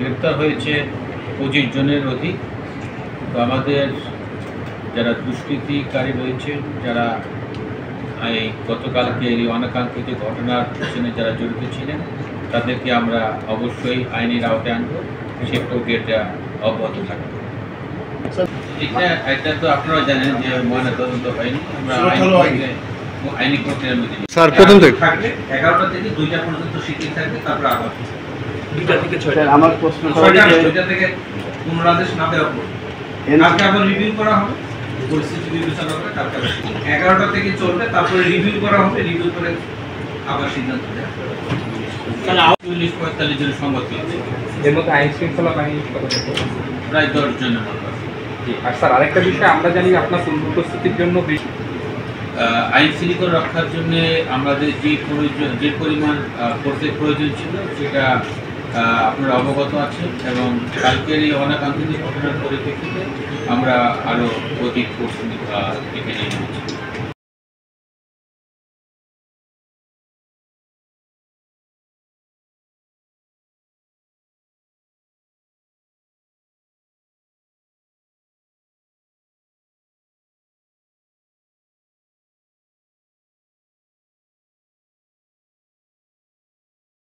গ্রেপ্তার হয়েছে 25 জনের অধিক। তো আমাদের যারা দুষ্কৃতিকারী রয়েছে, যারা এই গতকালকে এই অনাকাঙ্ক্ষিত ঘটনার পেছনে যারা জড়িত ছিলেন, তাদেরকে আমরা অবশ্যই আইনের আওতায় আনবো, সে প্রক্রিয়াটা অব্যাহত থাকবে। এটা তো আপনারা জানেন যে ময়নাতদন্ত হয়নি, আমরা আইনি প্রক্রিয়ার মধ্যে স্যার প্রথম থেকে থাকবে 11টা থেকে 2টা পর্যন্ত শিথিল থাকবে, তারপর আবার 2টা থেকে 6টা। আমার প্রশ্ন 2টা থেকে পুনরাদেশ না দেওয়া কালকে আবার রিভিউ করা হবে, পরিস্থিতি বিবেচনা করে কালকে 11টা থেকে চলবে, তারপরে রিভিউ করা হবে, রিভিউ করে আবার সিদ্ধান্ত নেওয়া হবে। 40-45 জনের সংবাদ পেয়েছে, এর মধ্যে আইন শৃঙ্খলা বাহিনী প্রায় 10 জনের মতো। আর স্যার আরেকটা বিষয় আমরা জানি আপনার পূর্ব প্রস্তুতির জন্য আইন শৃঙ্খলা রক্ষার জন্য আমাদের যে পরিমাণ ফোর্সের প্রয়োজন ছিল সেটা আপনারা অবগত আছেন, এবং কালকের এই অনাকাঙ্ক্ষিত ঘটনার পরিপ্রেক্ষিতে আমরা আরও অধিক ফোর্স এখানে